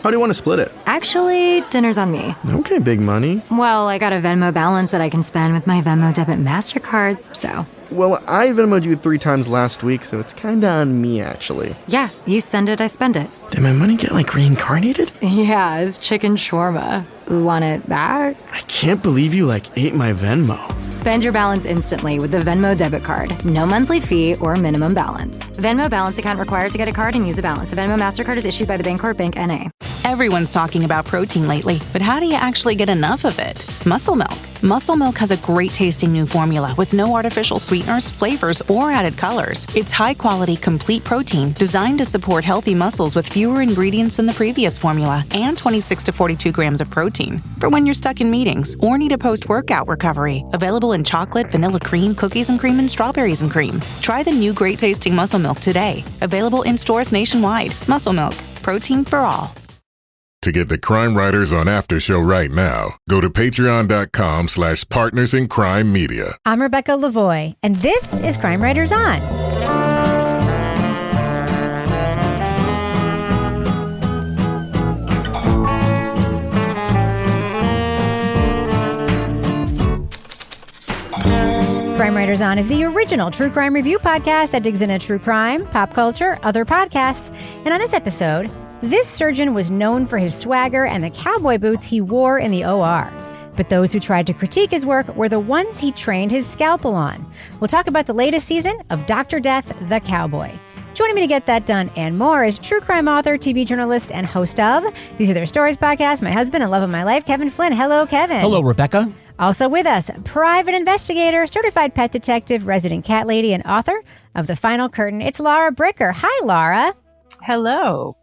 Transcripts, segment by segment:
How do you want to split it? Actually, dinner's on me. Okay, big money. Well, I got a Venmo balance that I can spend with my Venmo debit MasterCard, so... Well, I Venmoed you 3 times last week, so it's kinda on me, actually. Yeah, you send it, I spend it. Did my money get, reincarnated? Yeah, it's chicken shawarma. Want it back? I can't believe you, ate my Venmo. Spend your balance instantly with the Venmo debit card. No monthly fee or minimum balance. Venmo balance account required to get a card and use a balance. The Venmo MasterCard is issued by the Bancorp Bank N.A. Everyone's talking about protein lately, but how do you actually get enough of it? Muscle Milk. Muscle Milk has a great tasting new formula with no artificial sweeteners, flavors, or added colors. It's high quality, complete protein designed to support healthy muscles with fewer ingredients than the previous formula and 26 to 42 grams of protein. For when you're stuck in meetings or need a post-workout recovery. Available in chocolate, vanilla cream, cookies and cream, and strawberries and cream. Try the new great tasting Muscle Milk today. Available in stores nationwide. Muscle Milk. Protein for all. To get the Crime Writers on Aftershow right now, go to patreon.com/partnersincrimemedia. I'm Rebecca Lavoie, and this is Crime Writers On. Crime Writers On is the original true crime review podcast that digs into true crime, pop culture, other podcasts. And on this episode, this surgeon was known for his swagger and the cowboy boots he wore in the OR. But those who tried to critique his work were the ones he trained his scalpel on. We'll talk about the latest season of Dr. Death, the Cowboy. Joining me to get that done and more is true crime author, TV journalist, and host of These Are Their Stories podcast, my husband and love of my life, Kevin Flynn. Hello, Kevin. Hello, Rebecca. Also with us, private investigator, certified pet detective, resident cat lady, and author of The Final Curtain, it's Laura Bricker. Hi, Laura. Hello.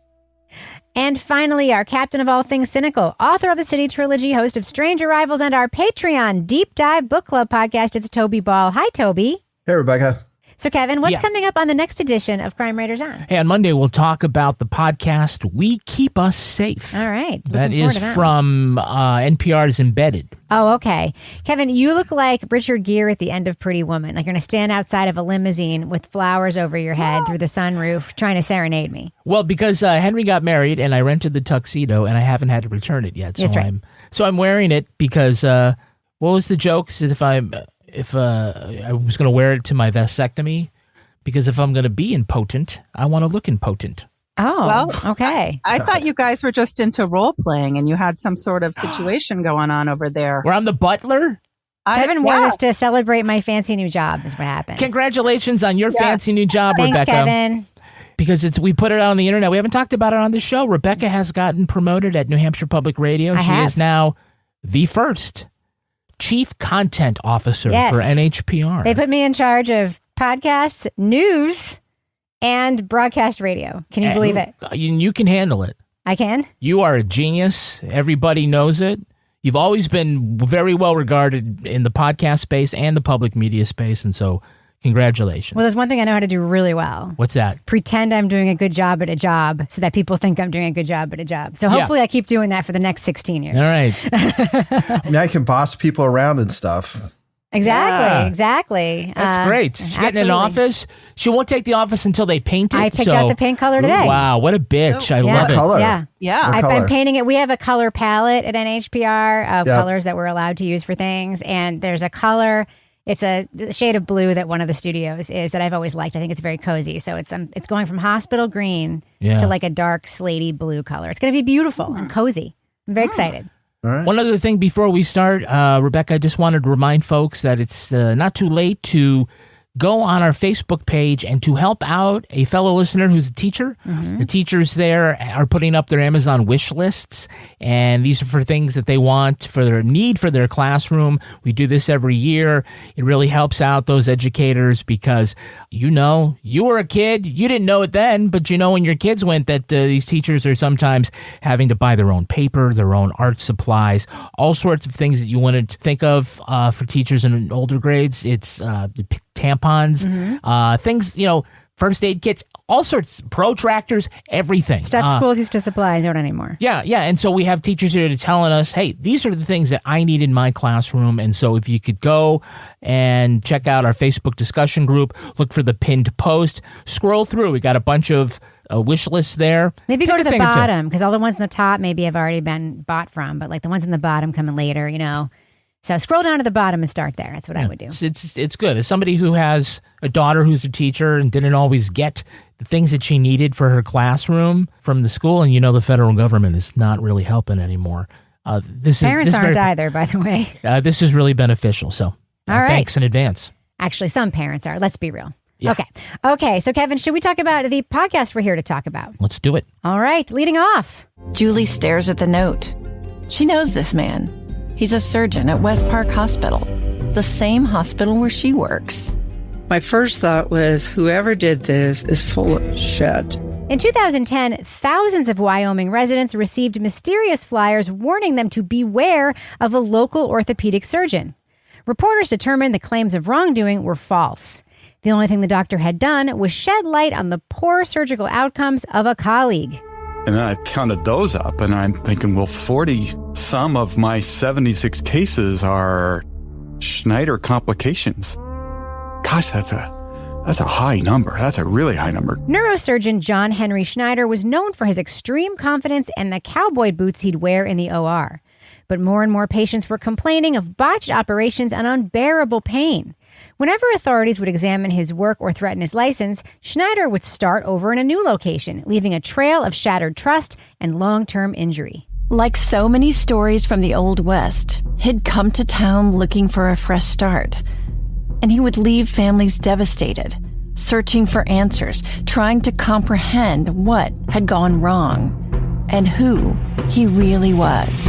And finally, our captain of all things cynical, author of the City Trilogy, host of Strange Arrivals, and our Patreon Deep Dive Book Club podcast, it's Toby Ball. Hi, Toby. Hey, Rebecca. So, Kevin, what's coming up on the next edition of Crime Writers On? Hey, on Monday, we'll talk about the podcast We Keep Us Safe. All right. That is from NPR's Embedded. Oh, okay. Kevin, you look like Richard Gere at the end of Pretty Woman. Like you're going to stand outside of a limousine with flowers over your head through the sunroof trying to serenade me. Well, because Henry got married and I rented the tuxedo and I haven't had to return it yet. So That's right. I'm wearing it because what was the joke? If I was going to wear it to my vasectomy, because if I'm going to be impotent, I want to look impotent. Oh, well, okay. I thought you guys were just into role playing and you had some sort of situation going on over there. Where I'm the butler? Kevin wore this to celebrate my fancy new job is what happened. Congratulations on your fancy new job, Thanks, Rebecca. Kevin. Because we put it out on the internet. We haven't talked about it on the show. Rebecca has gotten promoted at New Hampshire Public Radio. She is now the first Chief Content Officer for NHPR. They put me in charge of podcasts, news, and broadcast radio. Can you believe it? You can handle it. I can? You are a genius. Everybody knows it. You've always been very well regarded in the podcast space and the public media space, and so congratulations. Well, there's one thing I know how to do really well. What's that? Pretend I'm doing a good job at a job so that people think I'm doing a good job at a job. So hopefully I keep doing that for the next 16 years. All right. Now I can boss people around and stuff. Exactly. That's great. She's getting an office. She won't take the office until they paint it. I picked out the paint color today. Wow, what a bitch. I love it. Color? Yeah. I'm painting it. We have a color palette at NHPR of colors that we're allowed to use for things. And there's a color. It's a shade of blue that one of the studios is that I've always liked. I think it's very cozy. So it's going from hospital green to like a dark slatey blue color. It's going to be beautiful and cozy. I'm very excited. All right. One other thing before we start, Rebecca, I just wanted to remind folks that it's not too late to go on our Facebook page and to help out a fellow listener who's a teacher. Mm-hmm. The teachers there are putting up their Amazon wish lists, and these are for things that they want for their need for their classroom. We do this every year. It really helps out those educators because, you were a kid. You didn't know it then, but when your kids went that these teachers are sometimes having to buy their own paper, their own art supplies, all sorts of things that you wanted to think of for teachers in older grades. It's tampons, things, first aid kits, all sorts, protractors, everything. Stuff schools used to supply and don't anymore. Yeah. And so we have teachers here telling us, hey, these are the things that I need in my classroom. And so if you could go and check out our Facebook discussion group, look for the pinned post, scroll through. We got a bunch of wish list there. Maybe Pick go to a the thing or two. bottom, because all the ones in the top maybe have already been bought from, but like the ones in the bottom coming later, So scroll down to the bottom and start there. That's what I would do. It's good. As somebody who has a daughter who's a teacher and didn't always get the things that she needed for her classroom from the school, and the federal government is not really helping anymore. Parents aren't either, by the way. This is really beneficial. So all right. Thanks in advance. Actually, some parents are. Let's be real. Yeah. Okay. So Kevin, should we talk about the podcast we're here to talk about? Let's do it. All right. Leading off. Julie stares at the note. She knows this man. He's a surgeon at West Park Hospital, the same hospital where she works. My first thought was, whoever did this is full of shit. In 2010, thousands of Wyoming residents received mysterious flyers warning them to beware of a local orthopedic surgeon. Reporters determined the claims of wrongdoing were false. The only thing the doctor had done was shed light on the poor surgical outcomes of a colleague. And then I counted those up, and I'm thinking, well, 40 some of my 76 cases are Schneider complications. Gosh, that's a high number. That's a really high number. Neurosurgeon John Henry Schneider was known for his extreme confidence and the cowboy boots he'd wear in the OR. But more and more patients were complaining of botched operations and unbearable pain. Whenever authorities would examine his work or threaten his license, Schneider would start over in a new location, leaving a trail of shattered trust and long-term injury. Like so many stories from the Old West, he'd come to town looking for a fresh start. And he would leave families devastated, searching for answers, trying to comprehend what had gone wrong and who he really was.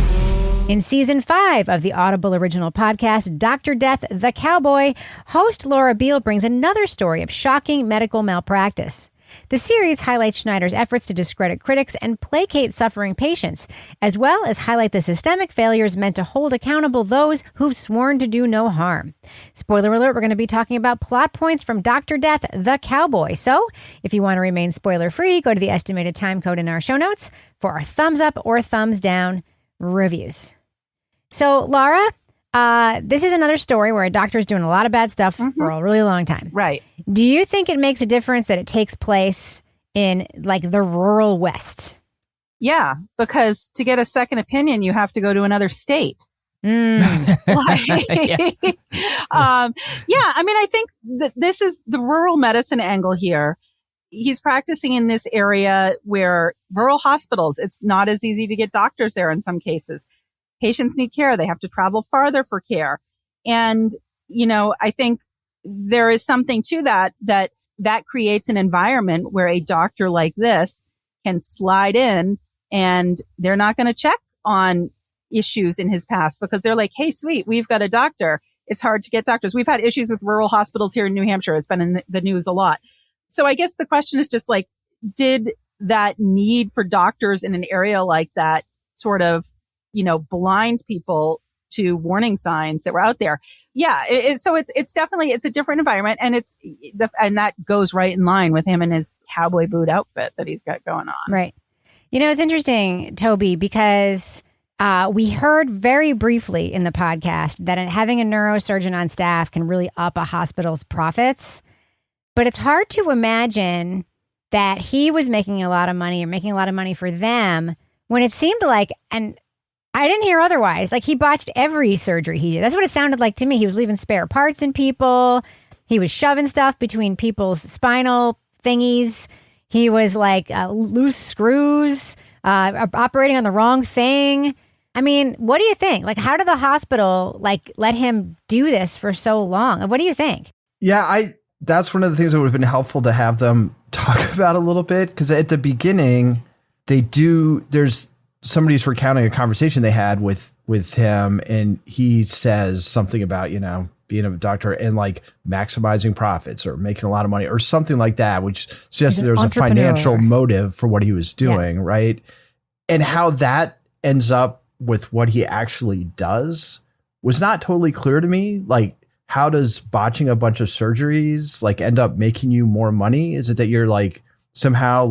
In Season 5 of the Audible original podcast, Dr. Death, the Cowboy, host Laura Beil brings another story of shocking medical malpractice. The series highlights Schneider's efforts to discredit critics and placate suffering patients, as well as highlight the systemic failures meant to hold accountable those who've sworn to do no harm. Spoiler alert, we're going to be talking about plot points from Dr. Death, the Cowboy. So, if you want to remain spoiler-free, go to the estimated time code in our show notes for our thumbs up or thumbs down reviews. So, Laura, this is another story where a doctor is doing a lot of bad stuff for a really long time. Right. Do you think it makes a difference that it takes place in like the rural West? Yeah, because to get a second opinion, you have to go to another state. Mm. I think that this is the rural medicine angle here. He's practicing in this area where rural hospitals, it's not as easy to get doctors there in some cases. Patients need care. They have to travel farther for care. And, I think there is something to that creates an environment where a doctor like this can slide in and they're not going to check on issues in his past because they're like, hey, sweet, we've got a doctor. It's hard to get doctors. We've had issues with rural hospitals here in New Hampshire. It's been in the news a lot. So I guess the question is just like, did that need for doctors in an area like that sort of, blind people to warning signs that were out there? Yeah. So it's definitely, it's a different environment, and and that goes right in line with him and his cowboy boot outfit that he's got going on. Right. It's interesting, Toby, because we heard very briefly in the podcast that having a neurosurgeon on staff can really up a hospital's profits. But it's hard to imagine that he was making a lot of money or making a lot of money for them when it seemed like, and I didn't hear otherwise, like he botched every surgery he did. That's what it sounded like to me. He was leaving spare parts in people. He was shoving stuff between people's spinal thingies. He was like loose screws, operating on the wrong thing. I mean, what do you think? Like, how did the hospital let him do this for so long? What do you think? Yeah, that's one of the things that would have been helpful to have them talk about a little bit, because at the beginning, there's somebody's recounting a conversation they had with him, and he says something about, being a doctor and like maximizing profits or making a lot of money or something like that, which suggests there was a financial motive for what he was doing, right? And how that ends up with what he actually does was not totally clear to me. Like, how does botching a bunch of surgeries end up making you more money? Is it that you're somehow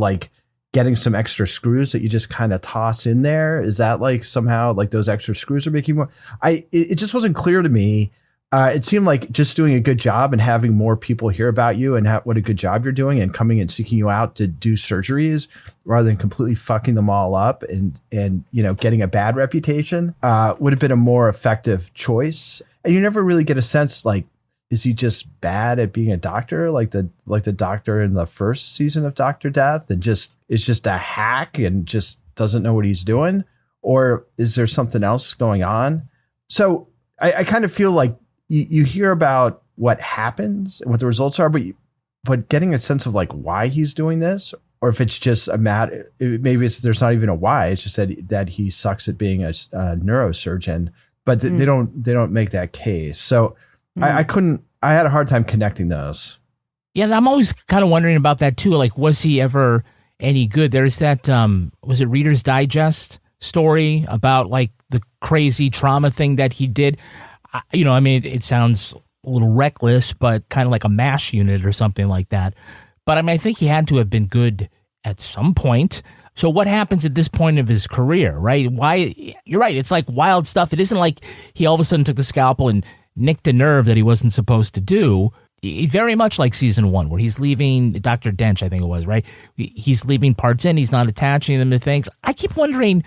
getting some extra screws that you just kind of toss in there? Is that somehow those extra screws are making more? It just wasn't clear to me. It seemed like just doing a good job and having more people hear about you and what a good job you're doing and coming and seeking you out to do surgeries rather than completely fucking them all up and getting a bad reputation would have been a more effective choice. And you never really get a sense like, is he just bad at being a doctor like the doctor in the first season of Dr. Death and is just a hack and just doesn't know what he's doing? Or is there something else going on? So I kind of feel like you hear about what happens and what the results are, but getting a sense of like why he's doing this, or if it's just maybe there's not even a why. It's just that he sucks at being a neurosurgeon, but they don't make that case. So I had a hard time connecting those. Yeah, I'm always kind of wondering about that too. Like, was he ever any good? There's that, was it Reader's Digest story about like the crazy trauma thing that he did? It sounds a little reckless, but kind of like a MASH unit or something like that. But I think he had to have been good at some point. So what happens at this point of his career, right? Why? You're right. It's like wild stuff. It isn't like he all of a sudden took the scalpel and nicked a nerve that he wasn't supposed to do. Very much like season 1, where he's leaving Dr. Dench, I think it was, right? He's leaving parts in. He's not attaching them to things. I keep wondering,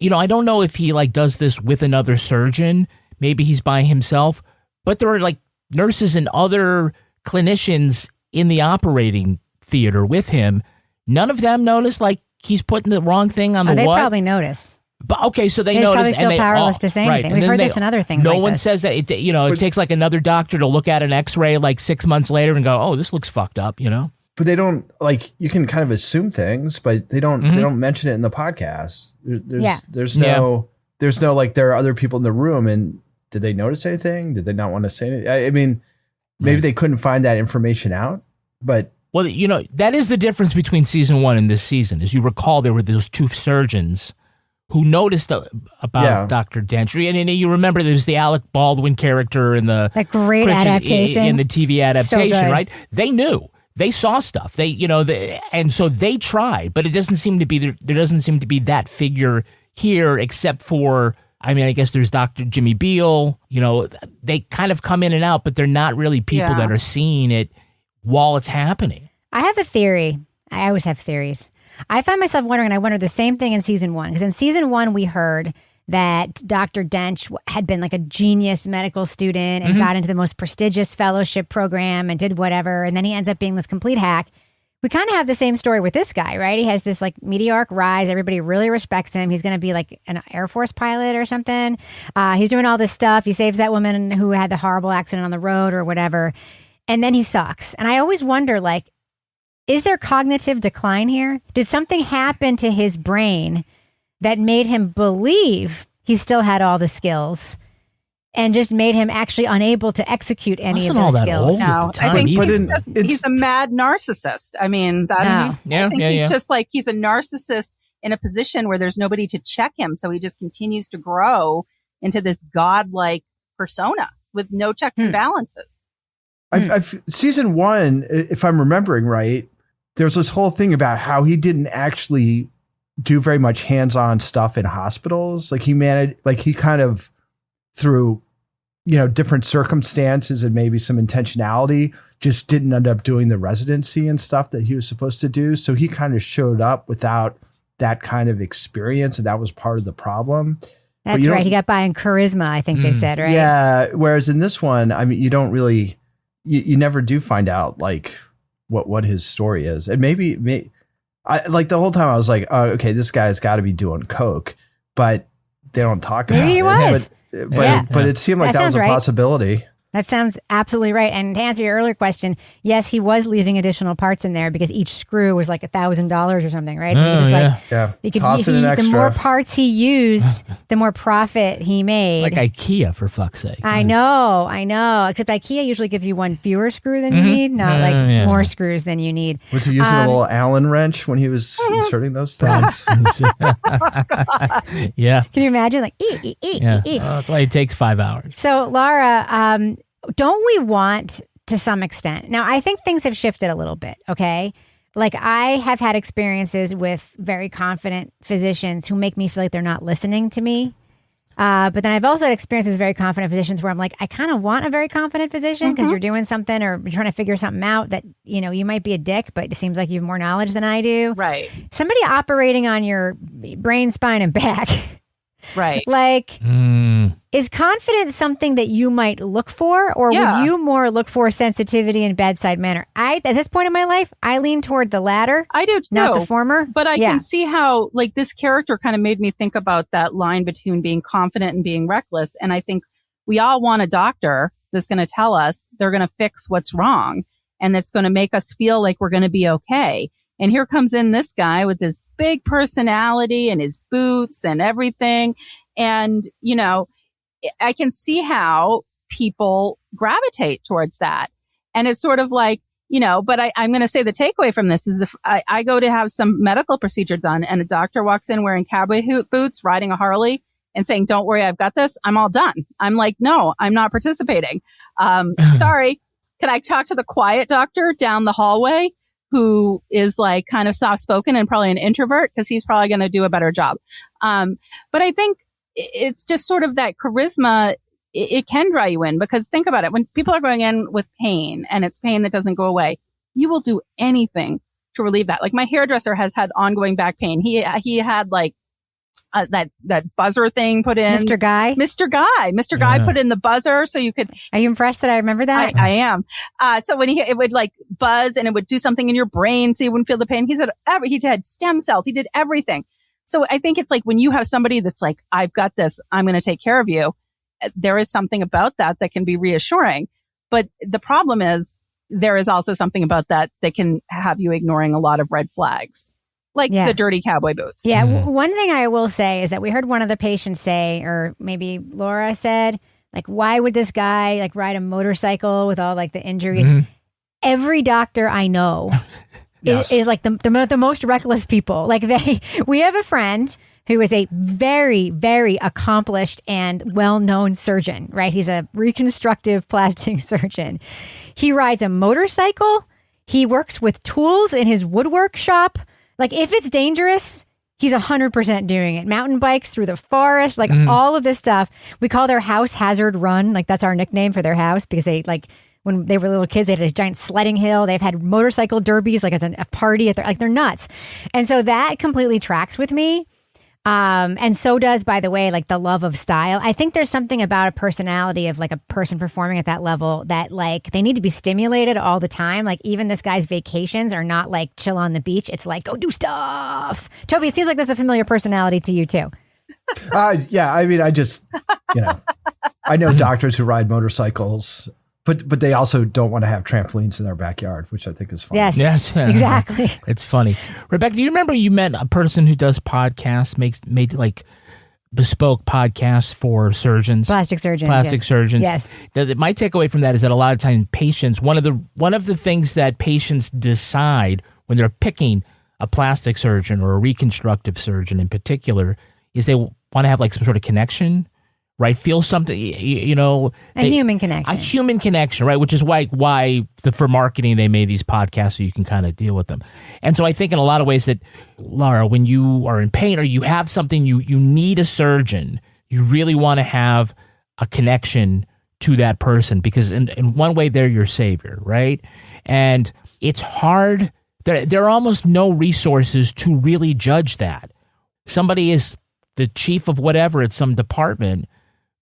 I don't know if he like does this with another surgeon. Maybe he's by himself, but there are like nurses and other clinicians in the operating theater with him. None of them notice like he's putting the wrong thing on the They what? probably notice. But okay, so they just notice probably feel powerless to say anything. We've heard this in other things. No like one this. says that. It takes like another doctor to look at an X-ray like 6 months later and go, "Oh, this looks fucked up," But they don't like. You can kind of assume things, but they don't. They don't mention it in the podcast. There's no like there are other people in the room, and did they notice anything? Did they not want to say anything? I mean, maybe they couldn't find that information out, but. Well, that is the difference between season 1 and this season. As you recall, there were those 2 surgeons who noticed about Dr. Dench. And you remember there was the Alec Baldwin character in the that great adaptation in the TV adaptation, so right? They knew. They saw stuff. And so they tried, but it doesn't seem to be there doesn't seem to be that figure here, except for I guess there's Dr. Jimmy Beil. They kind of come in and out, but they're not really people that are seeing it while it's happening. I have a theory. I always have theories. I find myself wondering, and I wondered the same thing in season 1, because in season 1 we heard that Dr. Dench had been like a genius medical student and got into the most prestigious fellowship program and did whatever, and then he ends up being this complete hack. We kind of have the same story with this guy, right? He has this like meteoric rise. Everybody really respects him. He's going to be like an Air Force pilot or something. He's doing all this stuff. He saves that woman who had the horrible accident on the road or whatever. And then he sucks. And I always wonder, like, is there cognitive decline here? Did something happen to his brain that made him believe he still had all the skills and just made him actually unable to execute any of those skills? No, I think he's a mad narcissist. I mean, I think he's just like, he's a narcissist in a position where there's nobody to check him. So he just continues to grow into this godlike persona with no checks and balances. I've season 1, if I'm remembering right, there's this whole thing about how he didn't actually do very much hands-on stuff in hospitals. Like he kind of through, different circumstances and maybe some intentionality, just didn't end up doing the residency and stuff that he was supposed to do. So he kind of showed up without that kind of experience. And that was part of the problem. That's right. He got by in charisma, I think they said, right? Yeah. Whereas in this one, you don't really, you never do find out like what his story is. And maybe I like the whole time I was like, oh, okay, this guy's got to be doing coke, but they don't talk about it. Maybe he was. But it seemed like that was a possibility. That sounds absolutely right. And to answer your earlier question, yes, he was leaving additional parts in there because each screw was like $1,000 or something, right? So he was the more parts he used, the more profit he made. Like IKEA, for fuck's sake. I know. Except IKEA usually gives you one fewer screw than you need, not more screws than you need. Was he using a little Allen wrench when he was inserting those things? Yeah. Can you imagine? Like, that's why it takes 5 hours. So, Laura, don't we want to some extent? Now, I think things have shifted a little bit, okay? Like, I have had experiences with very confident physicians who make me feel like they're not listening to me. But then I've also had experiences with very confident physicians where I'm like, I kind of want a very confident physician because you're doing something or you're trying to figure something out that, you might be a dick, but it seems like you have more knowledge than I do. Right. Somebody operating on your brain, spine, and back. Right. Like, is confidence something that you might look for, or would you more look for sensitivity and bedside manner? At this point in my life, I lean toward the latter. I do too. Not the former. But I can see how, like, this character kind of made me think about that line between being confident and being reckless. And I think we all want a doctor that's going to tell us they're going to fix what's wrong and that's going to make us feel like we're going to be okay. And here comes in this guy with his big personality and his boots and everything. And, I can see how people gravitate towards that. And it's sort of like, but I'm going to say the takeaway from this is if I go to have some medical procedure done and a doctor walks in wearing cowboy boots, riding a Harley and saying, don't worry, I've got this, I'm all done. I'm like, no, I'm not participating. Sorry. Can I talk to the quiet doctor down the hallway who is like kind of soft spoken and probably an introvert because he's probably going to do a better job. But I think it's just sort of that charisma. It can draw you in because think about it. When people are going in with pain and it's pain that doesn't go away, you will do anything to relieve that. Like my hairdresser has had ongoing back pain. He had like that buzzer thing put in. Mr. Guy put in the buzzer so you could. Are you impressed that I remember that? I am. So when it would like buzz and it would do something in your brain so you wouldn't feel the pain. He had stem cells. He did everything. So I think it's like when you have somebody that's like, I've got this, I'm going to take care of you. There is something about that can be reassuring. But the problem is there is also something about that can have you ignoring a lot of red flags. Like the dirty cowboy boots. Yeah. One thing I will say is that we heard one of the patients say, or maybe Laura said, like, why would this guy like ride a motorcycle with all like the injuries? Every doctor I know is like the most reckless people. Like we have a friend who is a very, very accomplished and well-known surgeon, right? He's a reconstructive plastic surgeon. He rides a motorcycle. He works with tools in his woodwork shop. Like, if it's dangerous, he's 100% doing it. Mountain bikes through the forest, like all of this stuff. We call their house Hazard Run. Like, that's our nickname for their house because they, like, when they were little kids, they had a giant sledding hill. They've had motorcycle derbies, like, as a party. They're nuts. And so that completely tracks with me. And so does, by the way, like the love of style. I think there's something about a personality of like a person performing at that level that like they need to be stimulated all the time. Like even this guy's vacations are not like chill on the beach. It's like, go do stuff. Toby, it seems like there's a familiar personality to you too. Yeah. I mean, I just, I know doctors who ride motorcycles, but they also don't want to have trampolines in their backyard, which I think is fun. Yes, exactly. It's funny. Rebecca, do you remember you met a person who does podcasts, made like bespoke podcasts for surgeons? Plastic surgeons. Yes. My takeaway from that is that a lot of times patients, one of the things that patients decide when they're picking a plastic surgeon or a reconstructive surgeon in particular is they want to have like some sort of connection. Right, feel something, a human connection. A human connection, right? Which is why for marketing they made these podcasts so you can kind of deal with them. And so I think in a lot of ways that, Laura, when you are in pain or you have something, you need a surgeon, you really want to have a connection to that person because in one way they're your savior, right? And it's hard. There are almost no resources to really judge that. Somebody is the chief of whatever at some department,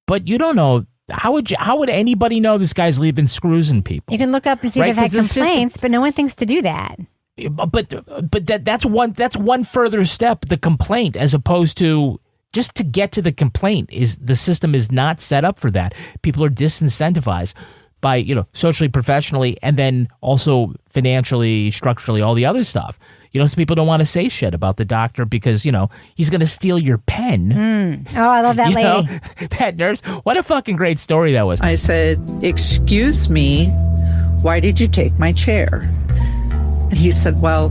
but you don't know how would anybody know this guy's leaving screws in people? You can look up and see they've had complaints, but no one thinks to do that. But that's one further step, the complaint, as opposed to just to get to the complaint. Is the system is not set up for that. People are disincentivized by socially, professionally, and then also financially, structurally, all the other stuff. Some people don't want to say shit about the doctor because, he's going to steal your pen. Oh, I love that lady. That nurse. What a fucking great story that was. I said, "Excuse me, why did you take my chair?" And he said, "Well,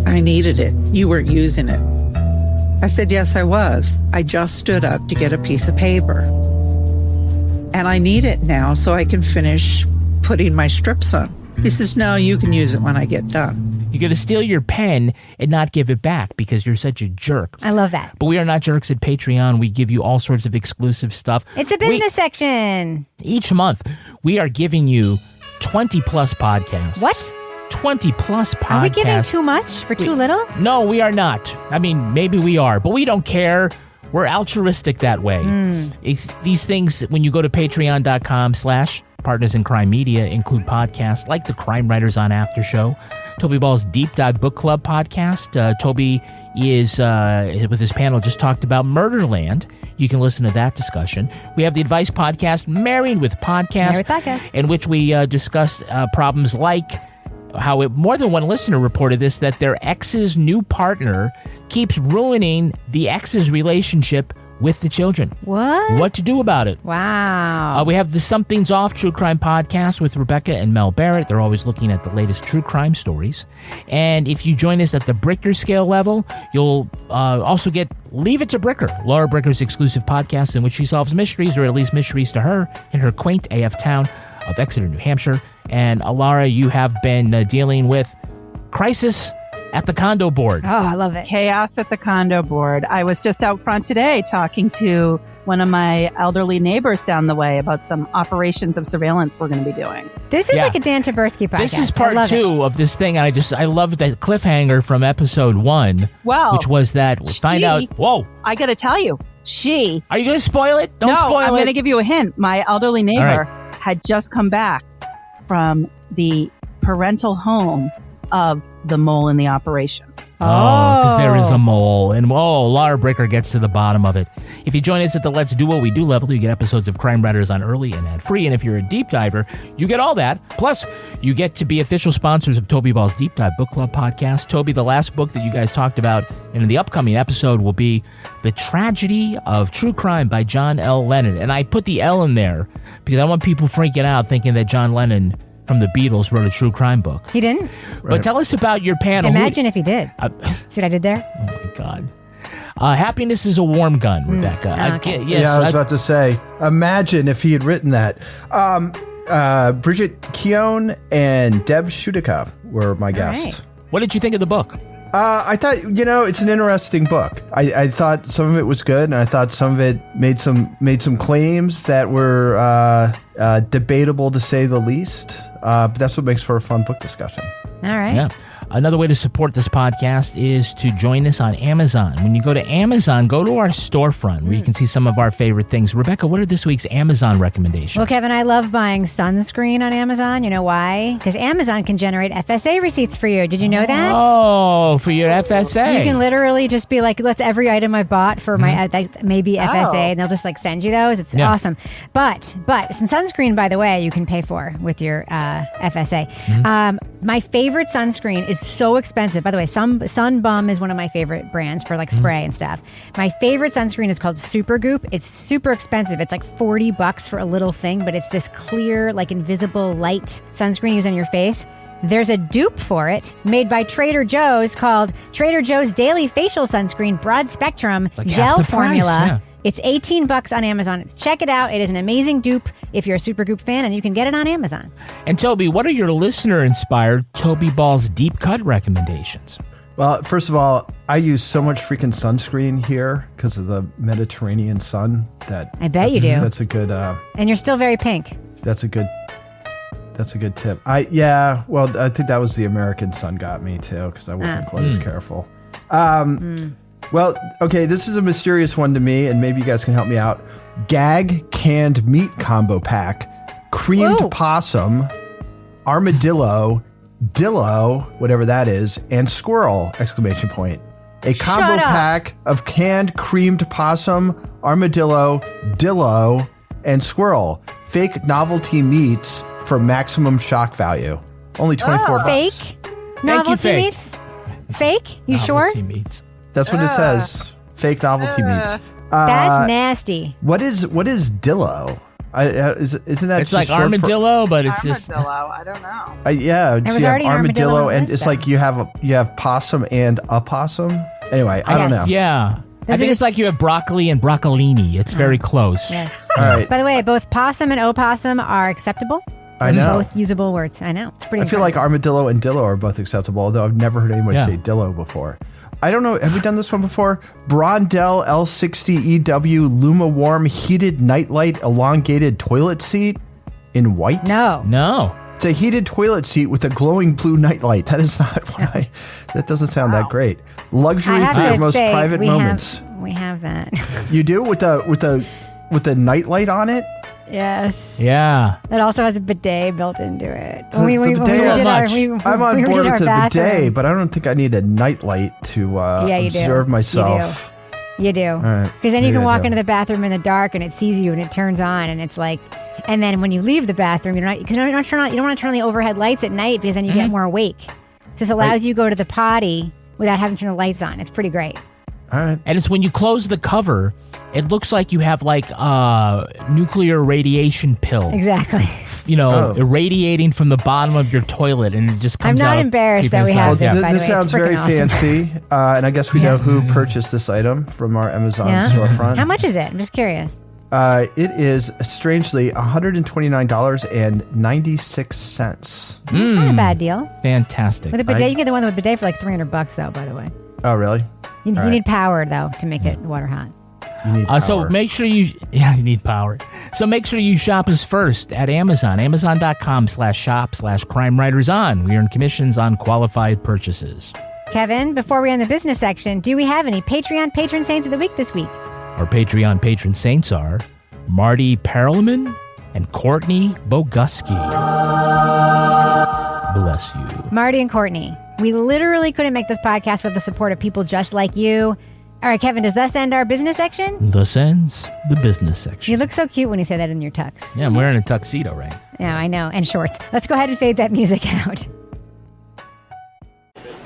I needed it. You weren't using it." I said, "Yes, I was. I just stood up to get a piece of paper. And I need it now so I can finish putting my strips on." He says, no, you can use it when I get done. You're going to steal your pen and not give it back because you're such a jerk. I love that. But we are not jerks at Patreon. We give you all sorts of exclusive stuff. It's a business section. Each month, we are giving you 20 plus podcasts. What? 20 plus podcasts. Are we giving too much for too little? No, we are not. I mean, maybe we are, but we don't care. We're altruistic that way. These things, when you go to patreon.com/Partners in Crime Media, include podcasts like the Crime Writers on After Show, Toby Ball's Deep Dive Book Club podcast. Toby is, with his panel, just talked about Murderland. You can listen to that discussion. We have the advice podcast, Married with Podcast, in which we discuss problems like how more than one listener reported this, that their ex's new partner keeps ruining the ex's relationship with the children. What to do about it. Wow. We have the Something's Off True Crime podcast with Rebecca and Mel Barrett. They're always looking at the latest true crime stories. And if you join us at the Bricker scale level, you'll also get Leave It to Bricker, Laura Bricker's exclusive podcast in which she solves mysteries, or at least mysteries to her, in her quaint AF town of Exeter, New Hampshire. And Laura, you have been dealing with crisis at the condo board. Oh, I love it. Chaos at the condo board. I was just out front today talking to one of my elderly neighbors down the way about some operations of surveillance we're going to be doing. This is like a Dan Taberski podcast. This is part 2 of this thing. I love that cliffhanger from episode 1. Well, which was that whoa. I got to tell you, Are you going to spoil it? Don't spoil it. I'm going to give you a hint. My elderly neighbor had just come back from the parental home of the mole in the operation. Oh, because there is a mole. And Laura Bricker gets to the bottom of it. If you join us at the Let's Do What We Do level, you get episodes of Crime Writers on early and ad-free. And if you're a deep diver, you get all that. Plus, you get to be official sponsors of Toby Ball's Deep Dive Book Club podcast. Toby, the last book that you guys talked about in the upcoming episode will be The Tragedy of True Crime by John L. Lennon. And I put the L in there because I want people freaking out thinking that John Lennon from the Beatles wrote a true crime book. He didn't? But tell us about your panel. Imagine if he did. See what I did there? Oh, my God. Happiness is a warm gun, Rebecca. Okay. I was about to say, imagine if he had written that. Bridget Keown and Deb Shutika were my guests. Right. What did you think of the book? I thought, it's an interesting book. I thought some of it was good, and I thought some of it made some claims that were debatable, to say the least. But that's what makes for a fun book discussion. All right. Yeah. Another way to support this podcast is to join us on Amazon. When you go to Amazon, go to our storefront where you can see some of our favorite things. Rebecca, what are this week's Amazon recommendations? Well, Kevin, I love buying sunscreen on Amazon. You know why? Because Amazon can generate FSA receipts for you. Did you know that? Oh, for your FSA. You can literally just be like, let's every item I bought for my maybe FSA, and they'll just send you those. It's awesome. But some sunscreen, by the way, you can pay for with your FSA. My favorite sunscreen is so expensive. By the way, Sun Bum is one of my favorite brands for spray and stuff. My favorite sunscreen is called Super Goop. It's super expensive. It's like $40 for a little thing, but it's this clear, invisible light sunscreen used on your face. There's a dupe for it made by Trader Joe's called Trader Joe's Daily Facial Sunscreen Broad Spectrum Gel Formula. Yeah. It's $18 on Amazon. Check it out. It is an amazing dupe if you're a Super Goop fan, and you can get it on Amazon. And Toby, what are your listener-inspired Toby Ball's deep cut recommendations? Well, first of all, I use so much freaking sunscreen here because of the Mediterranean sun. I bet you do. That's a good. And you're still very pink. That's a good tip. Well, I think that was the American sun got me too because I wasn't quite as careful. Well, okay, this is a mysterious one to me, and maybe you guys can help me out. Gag canned meat combo pack, creamed possum, armadillo, dillo, whatever that is, and squirrel, ! A combo pack of canned creamed possum, armadillo, dillo, and squirrel. Fake novelty meats for maximum shock value. Only $24. Fake novelty meats? Fake? You sure? Novelty meats. That's what it says. Fake novelty meats. That's nasty. What is dillo? Isn't that it's like armadillo, but it's just armadillo. I don't know. you have armadillo, and it's like you have possum and a possum. Anyway, I don't know. Yeah. I think it's like you have broccoli and broccolini. It's very close. Yes. All right. By the way, both possum and opossum are acceptable. I know. Both usable words. I know. It's pretty I feel like armadillo and dillo are both acceptable, although I've never heard anybody say dillo before. I don't know. Have we done this one before? Brondell L60EW Luma Warm Heated Nightlight Elongated Toilet Seat in white? No. It's a heated toilet seat with a glowing blue nightlight. That is not what that doesn't sound that great. Luxury for your most private moments. We have that. You do with the nightlight on it? Yes. Yeah. It also has a bidet built into it. I'm on board with the bidet, but I don't think I need a nightlight to observe myself. You do. Because then you can walk into the bathroom in the dark and it sees you and it turns on and it's like, and then when you leave the bathroom, you don't want to turn on the overhead lights at night because then you get more awake. So this allows you to go to the potty without having to turn the lights on. It's pretty great. All right. And it's when you close the cover, it looks like you have like a nuclear radiation pill. Exactly. Irradiating from the bottom of your toilet, and it just comes out. I'm not embarrassed that we have this, by the way. This sounds very fancy, and I guess we know who purchased this item from our Amazon storefront. How much is it? I'm just curious. It is, strangely, $129.96. That's not a bad deal. Fantastic. With a bidet, you can get the one with a bidet for like $300 though, by the way. Oh, really? You need power, though, to make it water hot. You need power. So make sure you need power. So make sure you shop us first at Amazon. Amazon.com/shop/CrimeWritersOn. We earn commissions on qualified purchases. Kevin, before we end the business section, do we have any Patreon patron saints of the week this week? Our Patreon patron saints are Marty Perelman and Courtney Boguski. Bless you. Marty and Courtney. We literally couldn't make this podcast with the support of people just like you. All right, Kevin, does thus end our business section? Thus ends the business section. You look so cute when you say that in your tux. Yeah, I'm wearing a tuxedo, right? Yeah, I know. And shorts. Let's go ahead and fade that music out.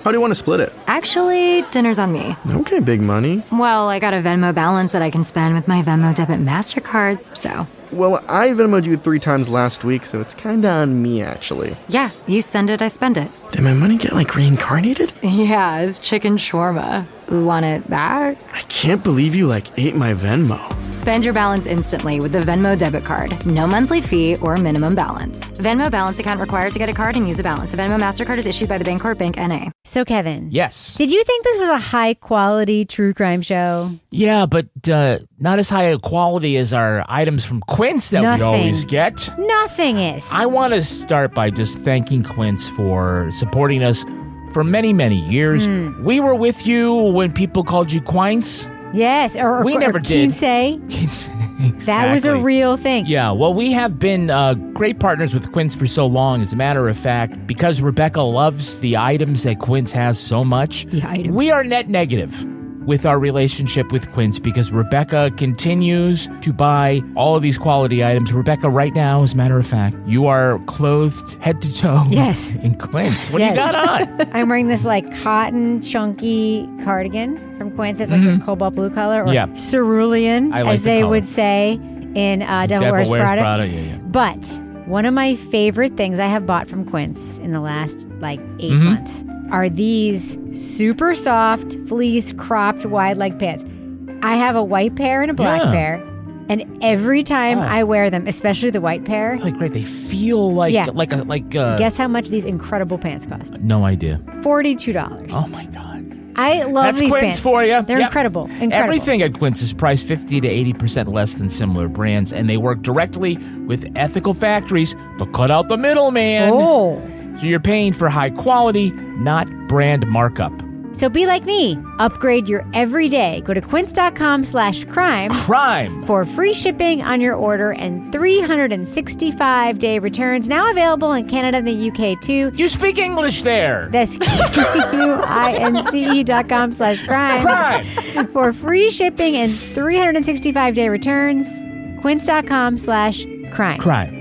How do you want to split it? Actually, dinner's on me. Okay, big money. Well, I got a Venmo balance that I can spend with my Venmo debit MasterCard, so. Well, I Venmo'd you 3 times last week, so it's kinda on me, actually. Yeah, you send it, I spend it. Did my money get, reincarnated? Yeah, it's chicken shawarma. Want it back? I can't believe you, ate my Venmo. Spend your balance instantly with the Venmo debit card. No monthly fee or minimum balance. Venmo balance account required to get a card and use a balance. The Venmo MasterCard is issued by the Bancorp Bank, N.A. So, Kevin. Yes. Did you think this was a high-quality true crime show? Yeah, but not as high a quality as our items from Quince that we always get. Nothing is. I want to start by just thanking Quince for supporting us for many, many years. We were with you when people called you Quince. Yes, or we never did. Quince. Exactly. That was a real thing. Yeah, well, we have been great partners with Quince for so long. As a matter of fact, because Rebecca loves the items that Quince has so much, we are net negative with our relationship with Quince because Rebecca continues to buy all of these quality items. Rebecca, right now, as a matter of fact, you are clothed head to toe in Quince. What do you got on? I'm wearing this cotton chunky cardigan from Quince. It's this cobalt blue color or cerulean, as they would say in Devil Wears Prada. Yeah. But one of my favorite things I have bought from Quince in the last 8 months are these super soft fleece cropped wide leg pants. I have a white pair and a black pair, and every time I wear them, especially the white pair, great. They feel like Guess how much these incredible pants cost? No idea. $42. Oh my god. I love these Quince pants. for you. They're incredible. Everything at Quince is priced 50 to 80% less than similar brands, and they work directly with ethical factories to cut out the middleman. Oh. So you're paying for high quality, not brand markup. So be like me. Upgrade your everyday. Go to quince.com/crime for free shipping on your order and 365-day returns. Now available in Canada and the UK too. You speak English there. That's quince.com/crime for free shipping and 365-day returns. Quince.com/crime.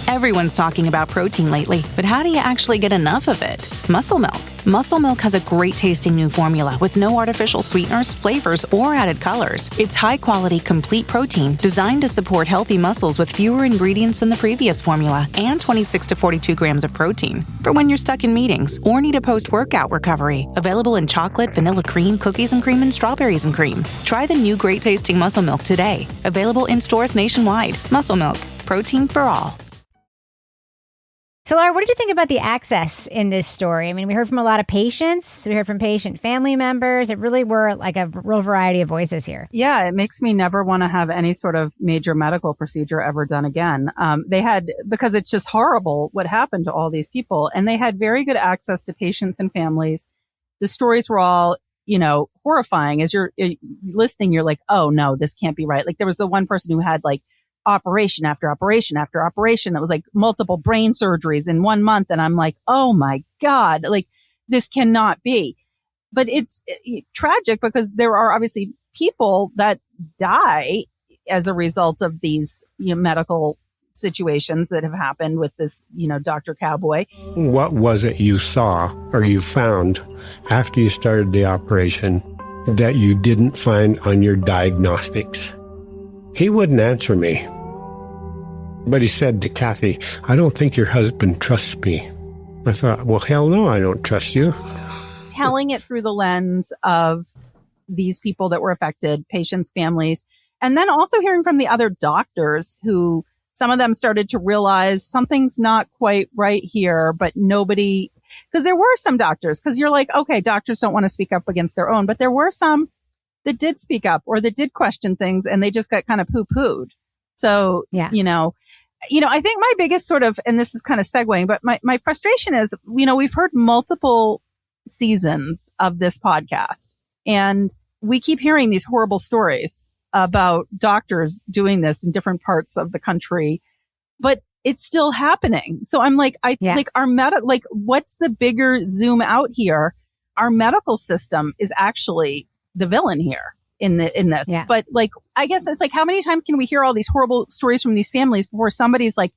Everyone's talking about protein lately, but how do you actually get enough of it? Muscle Milk. Muscle Milk has a great tasting new formula with no artificial sweeteners, flavors, or added colors. It's high quality, complete protein designed to support healthy muscles with fewer ingredients than the previous formula and 26 to 42 grams of protein. For when you're stuck in meetings or need a post-workout recovery. Available in chocolate, vanilla cream, cookies and cream, and strawberries and cream. Try the new great tasting Muscle Milk today. Available in stores nationwide. Muscle Milk. Protein for all. So, Laura, what did you think about the access in this story? I mean, we heard from a lot of patients. We heard from patient family members. It really were like a real variety of voices here. Yeah, it makes me never want to have any sort of major medical procedure ever done again. Because it's just horrible what happened to all these people. And they had very good access to patients and families. The stories were all, horrifying. As you're listening, you're like, oh no, this can't be right. Like there was the one person who had like operation after operation after operation. That was like multiple brain surgeries in 1 month. And I'm like, oh my God, like this cannot be. But it's tragic because there are obviously people that die as a result of these medical situations that have happened with this, Dr. Cowboy. What was it you saw or you found after you started the operation that you didn't find on your diagnostics? He wouldn't answer me. But he said to Kathy, I don't think your husband trusts me. I thought, well, hell no, I don't trust you. Telling it through the lens of these people that were affected, patients, families, and then also hearing from the other doctors who some of them started to realize something's not quite right here, but nobody, because there were some doctors, because you're like, okay, doctors don't want to speak up against their own, but there were some that did speak up or that did question things and they just got kind of poo-pooed. So, yeah. I think my biggest sort of, and this is kind of segueing, but my frustration is, we've heard multiple seasons of this podcast and we keep hearing these horrible stories about doctors doing this in different parts of the country, but it's still happening. So I'm like, what's the bigger zoom out here? Our medical system is actually the villain here in this. Yeah. But like, I guess it's like, how many times can we hear all these horrible stories from these families before somebody's like,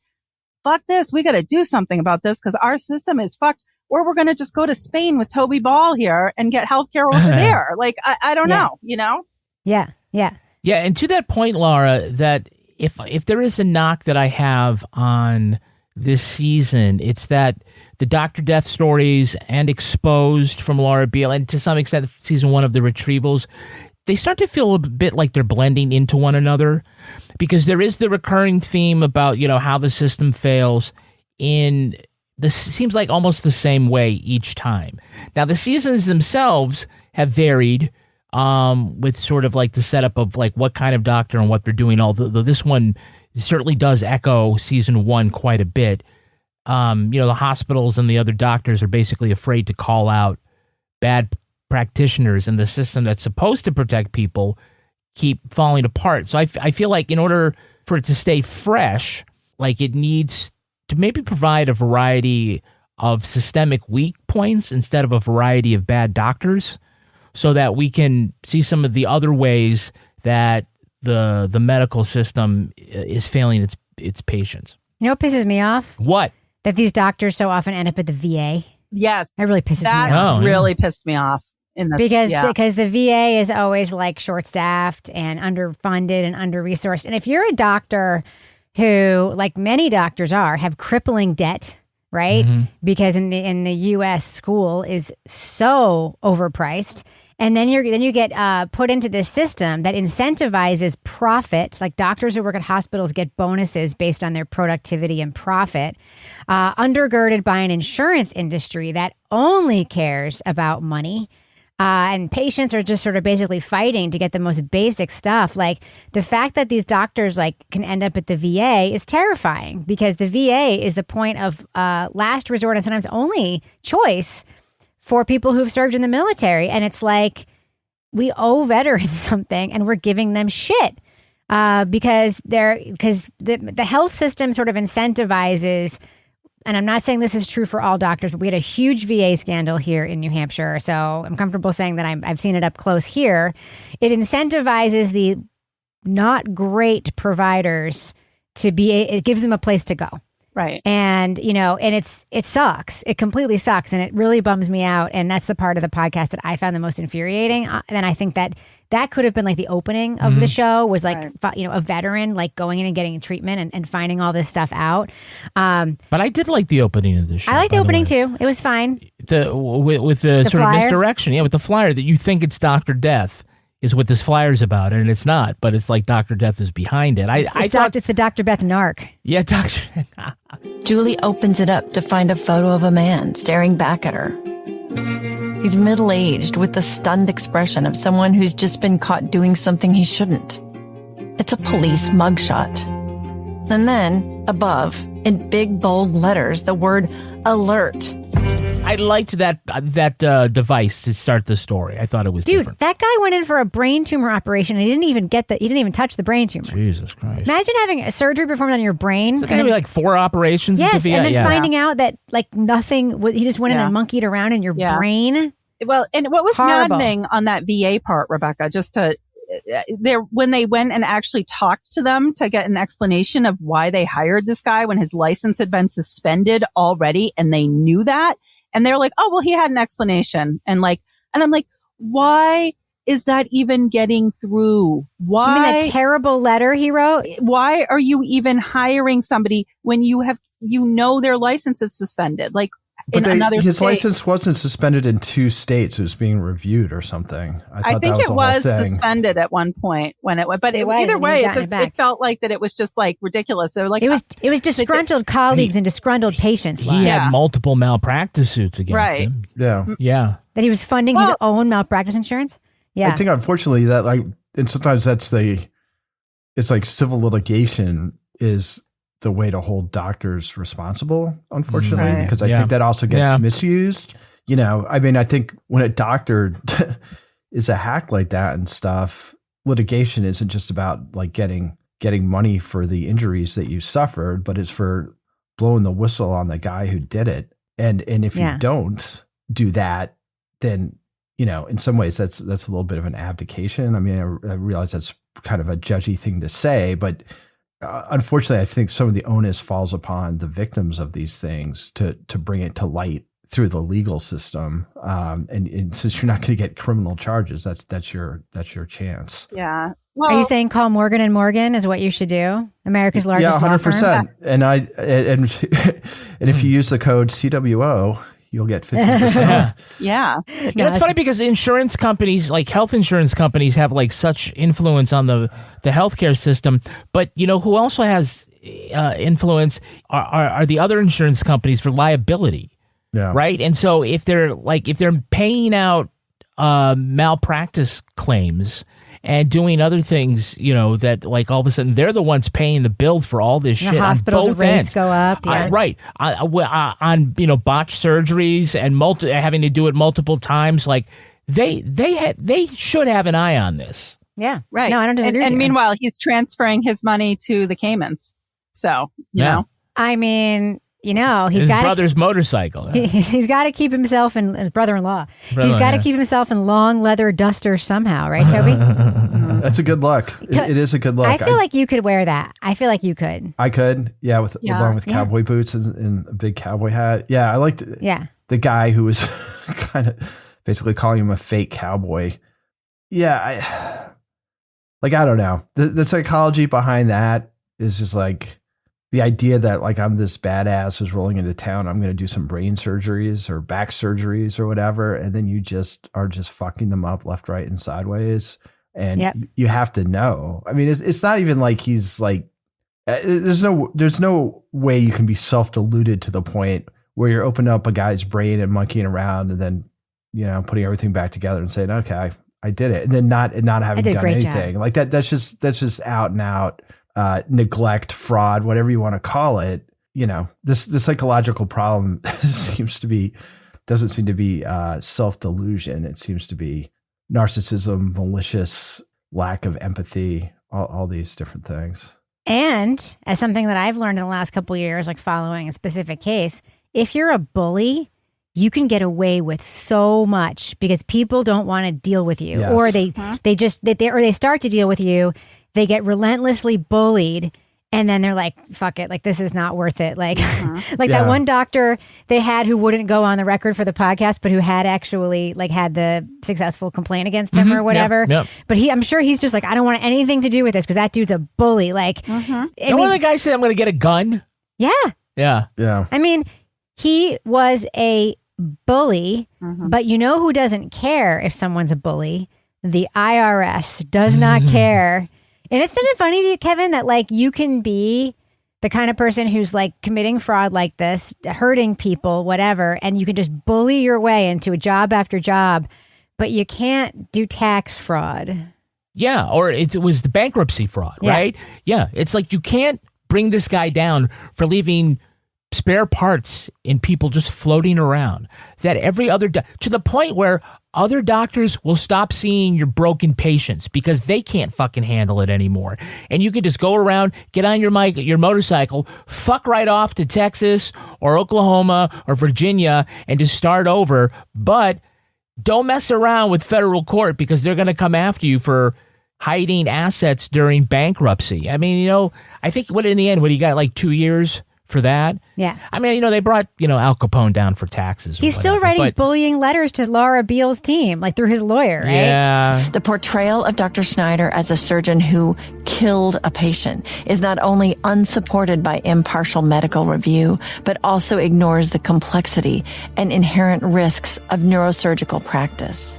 fuck this, we got to do something about this because our system is fucked, or we're going to just go to Spain with Toby Ball here and get healthcare over there. Like, I don't know, Yeah. Yeah. Yeah. And to that point, Laura, that if there is a knock that I have on this season, it's that the Dr. Death stories and Exposed from Laura Beil, and to some extent season 1 of The Retrievals, they start to feel a bit like they're blending into one another, because there is the recurring theme about, how the system fails in this seems like almost the same way each time. Now, the seasons themselves have varied with sort of like the setup of like what kind of doctor and what they're doing, although this one certainly does echo season 1 quite a bit. The hospitals and the other doctors are basically afraid to call out bad practitioners, and the system that's supposed to protect people keep falling apart. So I feel like in order for it to stay fresh, like it needs to maybe provide a variety of systemic weak points instead of a variety of bad doctors, so that we can see some of the other ways that the medical system is failing its patients. You know what pisses me off? What? That these doctors so often end up at the VA. Yes. That really pisses me off. That really pissed me off. Because the VA is always like short-staffed and underfunded and under-resourced. And if you're a doctor who, like many doctors are, have crippling debt, right? Mm-hmm. Because in the U.S. school is so overpriced. And then you get put into this system that incentivizes profit. Like doctors who work at hospitals get bonuses based on their productivity and profit, undergirded by an insurance industry that only cares about money. And patients are just sort of basically fighting to get the most basic stuff. Like the fact that these doctors can end up at the VA is terrifying, because the VA is the point of last resort and sometimes only choice for people who've served in the military. And it's like we owe veterans something and we're giving them shit because the health system sort of incentivizes. And I'm not saying this is true for all doctors, but we had a huge VA scandal here in New Hampshire. So I'm comfortable saying that I've seen it up close here. It incentivizes the not great providers it gives them a place to go. Right. And, it sucks. It completely sucks. And it really bums me out. And that's the part of the podcast that I found the most infuriating. And I think that could have been like the opening of the show was like, a veteran, like going in and getting treatment and finding all this stuff out. But I did like the opening of the show. I like the opening too. It was fine. With the sort flyer? of misdirection. Yeah, with the flyer that you think it's Dr. Death. is what this flyer's about, and it's not. But it's like Dr. Death is behind it. It's the Dr. Beth narc. Yeah, Dr. Julie opens it up to find a photo of a man staring back at her. He's middle-aged with the stunned expression of someone who's just been caught doing something he shouldn't. It's a police mugshot. And then, above, in big bold letters, the word alert. I liked that device to start the story. I thought it was different. That guy went in for a brain tumor operation and he didn't even touch the brain tumor. Jesus Christ. Imagine having a surgery performed on your brain. It's going to be like 4 operations. Yes, and then finding out that like nothing, he just went in and monkeyed around in your brain. Well, and what was Horrible. maddening on that VA part, Rebecca, when they went and actually talked to them to get an explanation of why they hired this guy when his license had been suspended already and they knew that. And they're like, oh, well, he had an explanation. And I'm like, why is that even getting through? Why? You mean that terrible letter he wrote? Why are you even hiring somebody when their license is suspended? Like, but his state. license wasn't suspended in 2 states. It was being reviewed or something. I think it was suspended at one point when it went, but either way, it felt like that it was just like ridiculous. They were like, it was disgruntled colleagues and disgruntled patients. He had multiple malpractice suits against him. Yeah. Yeah. That he was funding his own malpractice insurance. Yeah. I think unfortunately that and sometimes it's like civil litigation is the way to hold doctors responsible, unfortunately, because I think that also gets misused. I think when a doctor is a hack like that and stuff, litigation isn't just about like getting money for the injuries that you suffered, but it's for blowing the whistle on the guy who did it. And if you don't do that, then, in some ways that's a little bit of an abdication. I mean, I realize that's kind of a judgy thing to say, but unfortunately, I think some of the onus falls upon the victims of these things to bring it to light through the legal system. And since you're not going to get criminal charges, that's your chance. Yeah. Well, are you saying call Morgan & Morgan is what you should do? America's largest law firm? 100%. And if you use the code CWO, you'll get 50% off. Yeah. It's funny because insurance companies, like health insurance companies, have like such influence on the healthcare system. But who also has influence are the other insurance companies for liability. Yeah. Right. And so if they're paying out malpractice claims and doing other things, that like all of a sudden they're the ones paying the bill for all this shit. The hospitals' on both rates ends. go up. Yeah. Right. On botched surgeries and having to do it multiple times. Like they should have an eye on this. Yeah. Right. No, I don't disagree. And meanwhile, he's transferring his money to the Caymans. So, you know. I mean, he's his got brother's motorcycle. He's got to keep himself in his brother-in-law. He's got to keep himself in long leather dusters somehow, right, Toby? That's a good look. It is a good look. I feel like you could wear that. I feel like you could. I could, along with cowboy boots and a big cowboy hat. Yeah, I liked the guy who was kind of basically calling him a fake cowboy. Yeah, I don't know. The psychology behind that is just like the idea that like I'm this badass who's rolling into town. I'm going to do some brain surgeries or back surgeries or whatever. And then you just are just fucking them up left, right, and sideways. And you have to know. I mean, it's not even like he's like, there's no way you can be self-deluded to the point where you're opening up a guy's brain and monkeying around and then, putting everything back together and saying, okay, I did it. And then not having done anything like that. That's just out and out neglect, fraud, whatever you want to call it. The psychological problem doesn't seem to be self-delusion. It seems to be narcissism, malicious, lack of empathy, all these different things. And as something that I've learned in the last couple of years, like following a specific case, if you're a bully, you can get away with so much because people don't want to deal with you, or they start to deal with you. They get relentlessly bullied, and then they're like, "Fuck it! Like this is not worth it." Like, that one doctor they had who wouldn't go on the record for the podcast, but who had actually had the successful complaint against him or whatever. Yep. But I'm sure he's just like, I don't want anything to do with this because that dude's a bully. Like, one of the guys said, "I'm going to get a gun." Yeah. Yeah. I mean, he was a bully, but who doesn't care if someone's a bully? the IRS does not care. And isn't it funny to you, Kevin, that like you can be the kind of person who's like committing fraud like this, hurting people, whatever, and you can just bully your way into a job after job, but you can't do tax fraud. Yeah, or it was the bankruptcy fraud, right? Yeah, it's like you can't bring this guy down for leaving spare parts in people just floating around. That every other to the point where other doctors will stop seeing your broken patients because they can't fucking handle it anymore. And you can just go around, get on your motorcycle, fuck right off to Texas or Oklahoma or Virginia and just start over. But don't mess around with federal court because they're going to come after you for hiding assets during bankruptcy. I mean, I think in the end, he got like 2 years for that. Yeah. I mean, they brought, Al Capone down for taxes. He's still writing bullying letters to Laura Beil's team, like through his lawyer, right? Yeah. The portrayal of Dr. Schneider as a surgeon who killed a patient is not only unsupported by impartial medical review, but also ignores the complexity and inherent risks of neurosurgical practice.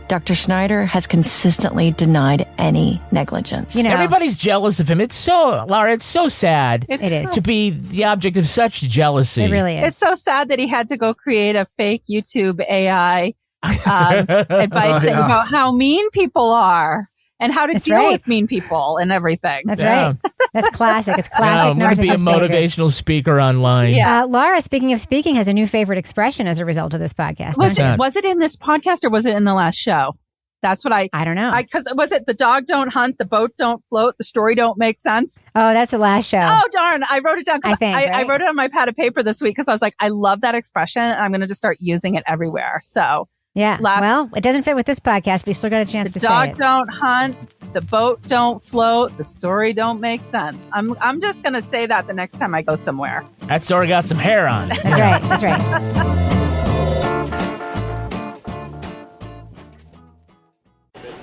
Dr. Schneider has consistently denied any negligence. Everybody's jealous of him. It's so, Laura, it's so sad. It is. To be the object of such jealousy. It really is. It's so sad that he had to go create a fake YouTube AI advice thing about how mean people are and how to deal with mean people and everything. That's right. That's classic. It's classic. I'm going to be a motivational speaker online. Yeah. Laura, speaking of speaking, has a new favorite expression as a result of this podcast. Was it in this podcast or was it in the last show? That's what I don't know. Because was it the dog don't hunt, the boat don't float, the story don't make sense? Oh, that's the last show. Oh, darn. I wrote it down. I wrote it on my pad of paper this week because I was like, I love that expression and I'm going to just start using it everywhere. So yeah. Well, it doesn't fit with this podcast, but you still got a chance to say it. The dog don't hunt, the boat don't float, the story don't make sense. I'm just going to say that the next time I go somewhere. That story got some hair on it. That's right. That's right.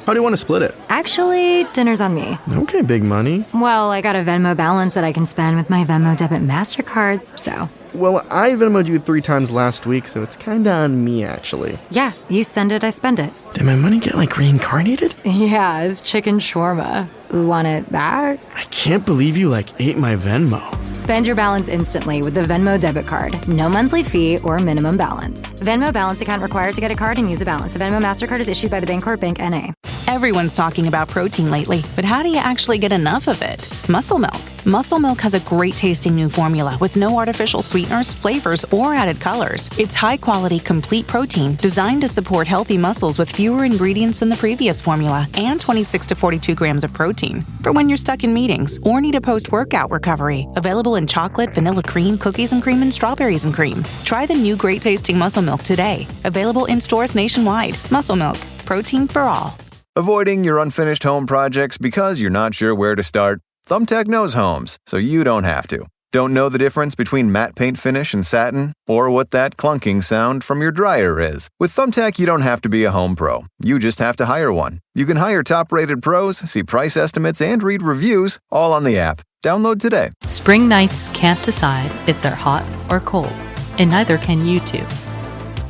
How do you want to split it? Actually, dinner's on me. Okay, big money. Well, I got a Venmo balance that I can spend with my Venmo debit MasterCard, so. Well, I Venmo'd you 3 times last week, so it's kinda on me, actually. Yeah, you send it, I spend it. Did my money get, reincarnated? Yeah, it's chicken shawarma. Want it back? I can't believe you, ate my Venmo. Spend your balance instantly with the Venmo debit card. No monthly fee or minimum balance. Venmo balance account required to get a card and use a balance. The Venmo MasterCard is issued by the Bancorp Bank, N.A. Everyone's talking about protein lately, but how do you actually get enough of it? Muscle Milk. Muscle Milk has a great tasting new formula with no artificial sweeteners, flavors, or added colors. It's high quality, complete protein designed to support healthy muscles with fewer ingredients than the previous formula and 26 to 42 grams of protein. For when you're stuck in meetings or need a post-workout recovery. Available in chocolate, vanilla cream, cookies and cream, and strawberries and cream. Try the new great tasting Muscle Milk today. Available in stores nationwide. Muscle Milk. Protein for all. Avoiding your unfinished home projects because you're not sure where to start? Thumbtack knows homes, so you don't have to. Don't know the difference between matte paint finish and satin? Or what that clunking sound from your dryer is? With Thumbtack, you don't have to be a home pro. You just have to hire one. You can hire top-rated pros, see price estimates, and read reviews, all on the app. Download today. Spring nights can't decide if they're hot or cold, and neither can you two.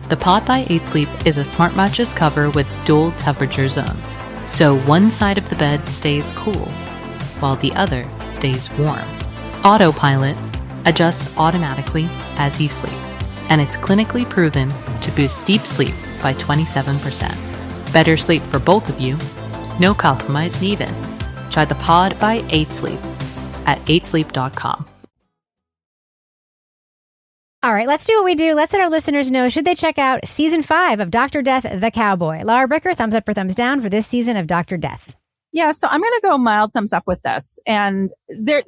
The Pod by 8 Sleep is a smart mattress cover with dual temperature zones. So one side of the bed stays cool, while the other stays warm. Autopilot adjusts automatically as you sleep, and it's clinically proven to boost deep sleep by 27%. Better sleep for both of you, no compromise needed. Try the Pod by 8 Sleep at 8sleep.com. All right, let's do what we do. Let's let our listeners know, should they check out Season 5 of Dr. Death, the Cowboy? Laura Bricker, thumbs up or thumbs down for this season of Dr. Death? Yeah, so I'm going to go mild thumbs up with this. And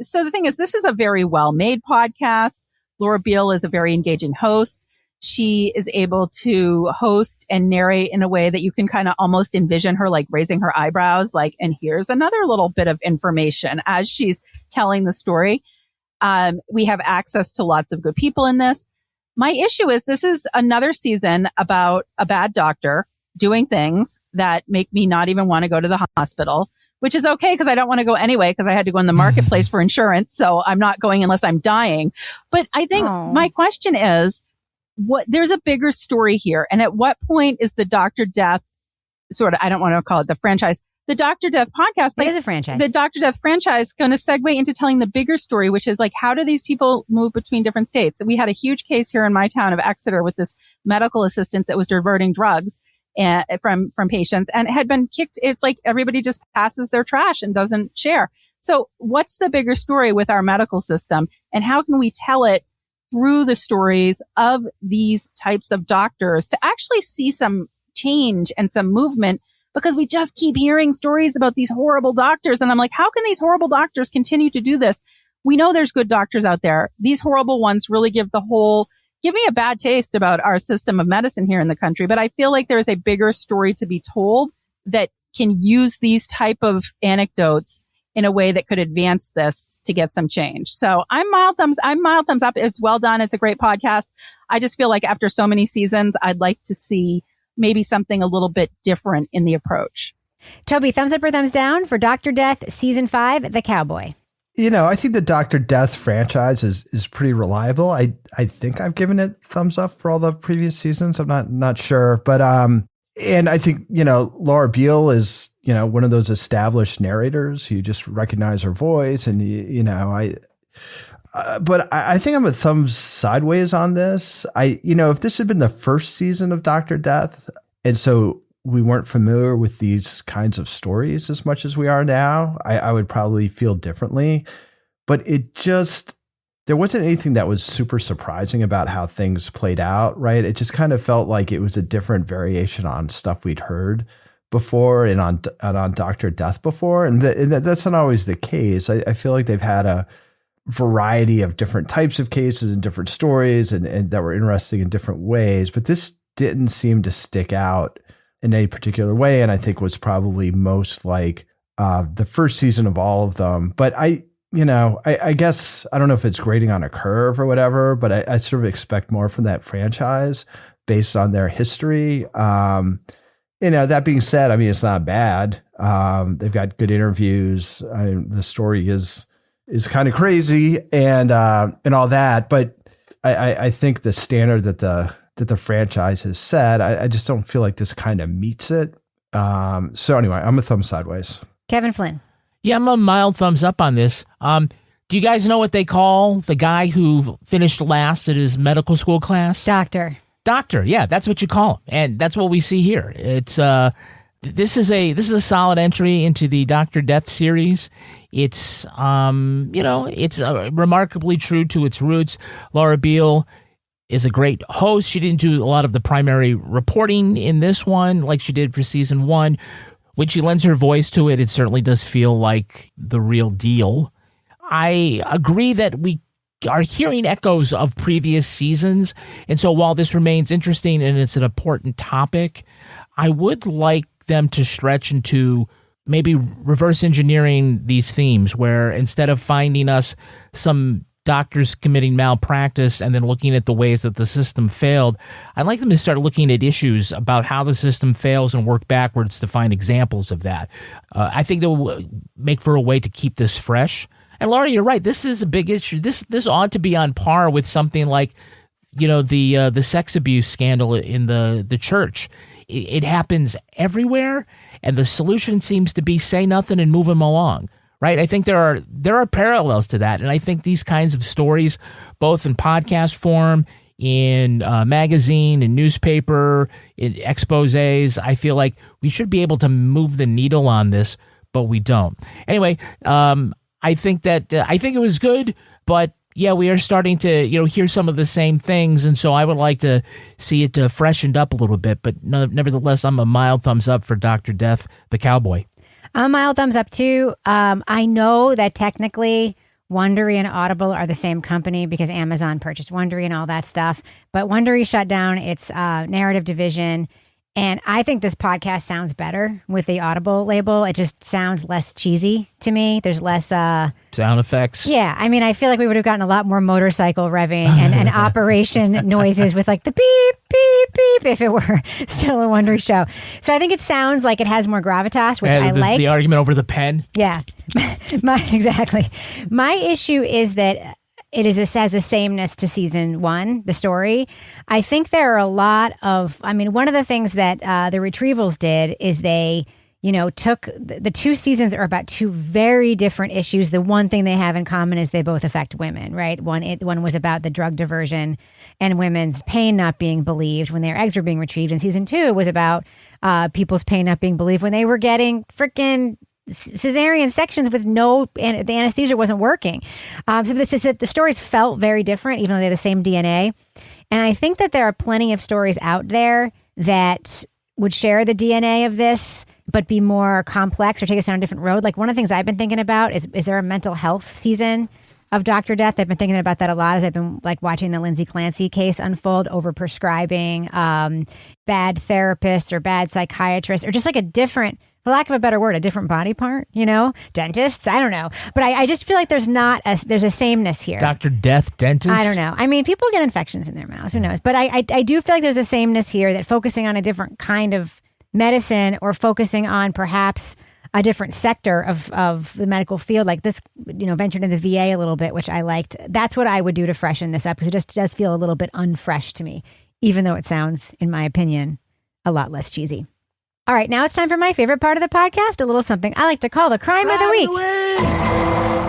so the thing is, this is a very well-made podcast. Laura Beil is a very engaging host. She is able to host and narrate in a way that you can kind of almost envision her raising her eyebrows, and here's another little bit of information as she's telling the story. We have access to lots of good people in this. My issue is this is another season about a bad doctor doing things that make me not even want to go to the hospital, which is okay because I don't want to go anyway because I had to go in the marketplace for insurance. So I'm not going unless I'm dying. But I think my question is, there's a bigger story here. And at what point is the Dr. Death sort of, I don't want to call it the franchise, the Dr. Death podcast. It is a franchise. The Dr. Death franchise going to segue into telling the bigger story, which is like, how do these people move between different states? We had a huge case here in my town of Exeter with this medical assistant that was diverting drugs from patients and had been kicked. It's like everybody just passes their trash and doesn't share. So what's the bigger story with our medical system, and how can we tell it through the stories of these types of doctors to actually see some change and some movement? Because we just keep hearing stories about these horrible doctors. And I'm like, how can these horrible doctors continue to do this? We know there's good doctors out there. These horrible ones really give me a bad taste about our system of medicine here in the country. But I feel like there's a bigger story to be told that can use these type of anecdotes in a way that could advance this to get some change. So I'm mild thumbs up. It's well done. It's a great podcast. I just feel like after so many seasons, I'd like to see maybe something a little bit different in the approach. Toby, thumbs up or thumbs down for Dr. Death Season 5, The Cowboy? I think the Dr. Death franchise is pretty reliable. I think I've given it thumbs up for all the previous seasons. I'm not sure. But and I think, Laura Beil is, one of those established narrators. You just recognize her voice and, but I think I'm a thumbs sideways on this. If this had been the first season of Dr. Death, and so we weren't familiar with these kinds of stories as much as we are now, I would probably feel differently. But there wasn't anything that was super surprising about how things played out, right? It just kind of felt like it was a different variation on stuff we'd heard before and on Dr. Death before. And that's not always the case. I feel like they've had a variety of different types of cases and different stories and that were interesting in different ways, but this didn't seem to stick out in any particular way. And I think was probably most like the first season of all of them. But I guess, I don't know if it's grading on a curve or whatever, but I sort of expect more from that franchise based on their history. That being said, I mean, it's not bad. They've got good interviews. The story is kind of crazy and all that, but I think the standard that the franchise has set, I just don't feel like this kind of meets it. So anyway, I'm a thumb sideways. Kevin Flynn. Yeah, I'm a mild thumbs up on this. Do you guys know what they call the guy who finished last at his medical school class? Doctor. Yeah, that's what you call him, and that's what we see here. It's this is a solid entry into the Dr. Death series. It's it's remarkably true to its roots. Laura Beil is a great host. She didn't do a lot of the primary reporting in this one like she did for season 1. When she lends her voice to it, it certainly does feel like the real deal. I agree that we are hearing echoes of previous seasons, and so while this remains interesting and it's an important topic, I would like them to stretch into maybe reverse engineering these themes, where instead of finding us some doctors committing malpractice and then looking at the ways that the system failed, I'd like them to start looking at issues about how the system fails and work backwards to find examples of that. I think that will make for a way to keep this fresh. And Laura, you're right. This is a big issue. This ought to be on par with something like, the sex abuse scandal in the church. It happens everywhere, and the solution seems to be say nothing and move them along. Right? I think there are parallels to that, and I think these kinds of stories, both in podcast form, in magazine, in newspaper, in exposés, I feel like we should be able to move the needle on this, but we don't. Anyway, I think it was good, but yeah, we are starting to hear some of the same things, and so I would like to see it freshened up a little bit. But nevertheless, I'm a mild thumbs up for Dr. Death, the Cowboy. I'm a mild thumbs up too. I know that technically Wondery and Audible are the same company because Amazon purchased Wondery and all that stuff, but Wondery shut down its narrative division. And I think this podcast sounds better with the Audible label. It just sounds less cheesy to me. There's less sound effects. Yeah. I mean, I feel like we would have gotten a lot more motorcycle revving and operation noises with like the beep, beep, beep if it were still a Wondery show. So I think it sounds like it has more gravitas, which I like. The argument over the pen. Yeah. Exactly. My issue is that has a sameness to season 1, the story. I think there are a lot of, one of the things that the Retrievals did is they, took the 2 seasons are about 2 very different issues. The one thing they have in common is they both affect women, right? One was about the drug diversion and women's pain not being believed when their eggs were being retrieved. And season 2 was about people's pain not being believed when they were getting freaking cesarean sections with the anesthesia wasn't working. So the stories felt very different, even though they have the same DNA. And I think that there are plenty of stories out there that would share the DNA of this, but be more complex or take us down a different road. Like one of the things I've been thinking about is there a mental health season of Dr. Death? I've been thinking about that a lot as I've been like watching the Lindsay Clancy case unfold, over prescribing, bad therapists or bad psychiatrists, or just like a different, for lack of a better word, a different body part, dentists. I don't know. But I just feel like there's a sameness here. Dr. Death, dentist? I don't know. People get infections in their mouths. Who knows? But I do feel like there's a sameness here, that focusing on a different kind of medicine or focusing on perhaps a different sector of the medical field, like this, ventured into the VA a little bit, which I liked. That's what I would do to freshen this up, because it just does feel a little bit unfresh to me, even though it sounds, in my opinion, a lot less cheesy. All right, now it's time for my favorite part of the podcast, a little something I like to call the Crime of the Week.